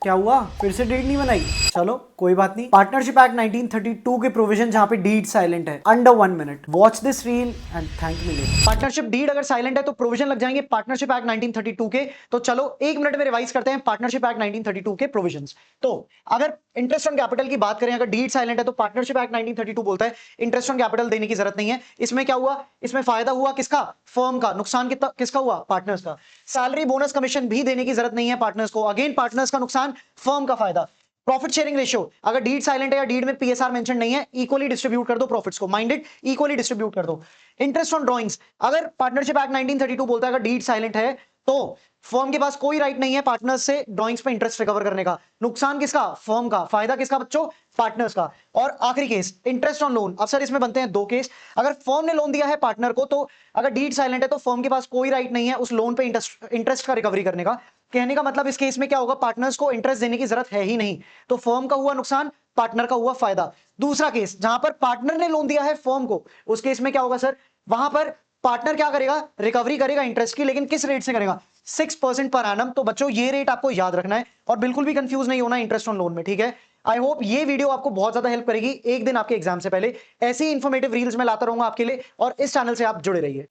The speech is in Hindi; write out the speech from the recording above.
क्या हुआ, फिर से डीड नहीं बनाई? चलो कोई बात नहीं। पार्टनरशिप एक्ट 1932 के प्रोविजन जहां पे डीड साइलेंट है, under 1 minute watch this reel and thank me later. Partnership deed अगर साइलेंट है तो प्रोविजन लग जाएंगे पार्टनरशिप एक्ट 1932 के। तो चलो 1 मिनट में रिवाइज करते हैं पार्टनरशिप एक्ट 1932 के प्रोविजंस। तो अगर इंटरेस्ट ऑन कैपिटल की बात करें, अगर डीड साइलेंट है तो पार्टनरशिप एक्ट 1932 बोलता है इंटरेस्ट ऑन कैपिटल देने की जरूरत नहीं है। इसमें क्या हुआ, इसमें फायदा हुआ किसका? फर्म का। नुकसान कितना किसका हुआ? पार्टनर्स का। सैलरी बोनस कमीशन भी देने की जरूरत नहीं है पार्टनर्स को। अगेन पार्टनर्स का नुकसान, फर्म का फायदा। प्रॉफिट शेयरिंग रेशियो, अगर डीड साइलेंट है या डीड में पीएसआर मेंशन नहीं है, इक्वली डिस्ट्रीब्यूट कर दो प्रॉफिट्स को। माइंडेड, इक्वली डिस्ट्रीब्यूट कर दो। इंटरेस्ट ऑन ड्रॉइंग्स, अगर पार्टनरशिप एक्ट 1932 बोलता है अगर डीड साइलेंट है तो फर्म के पास कोई राइट नहीं है पार्टनर्स से ड्रॉइंग्स पे इंटरेस्ट रिकवर करने का। नुकसान किसका? फर्म का। फायदा किसका बच्चों? पार्टनर्स का। और आखिरी केस इंटरेस्ट ऑन लोन। अब सर इसमें बनते हैं दो केस। अगर फर्म ने लोन दिया है पार्टनर को तो अगर डीड साइलेंट है तो फर्म के पास कोई राइट नहीं है उस लोन पे इंटरेस्ट का रिकवरी करने का। कहने का मतलब इस केस में क्या होगा, पार्टनर्स को इंटरेस्ट देने की जरूरत है ही नहीं। तो फर्म का हुआ नुकसान, पार्टनर का हुआ फायदा। दूसरा केस जहां पर पार्टनर ने लोन दिया है फर्म को, उस केस में क्या होगा सर, वहां पर पार्टनर क्या करेगा? रिकवरी करेगा इंटरेस्ट की, लेकिन किस रेट से करेगा? 6% पर एनम। तो बच्चों ये रेट आपको याद रखना है और बिल्कुल भी कंफ्यूज नहीं होना इंटरेस्ट ऑन लोन में, ठीक है? आई होप ये वीडियो आपको बहुत ज्यादा हेल्प करेगी एक दिन आपके एग्जाम से पहले। ऐसी इंफॉर्मेटिव रील्स में लाता रहूंगा आपके लिए और इस चैनल से आप जुड़े रहिए।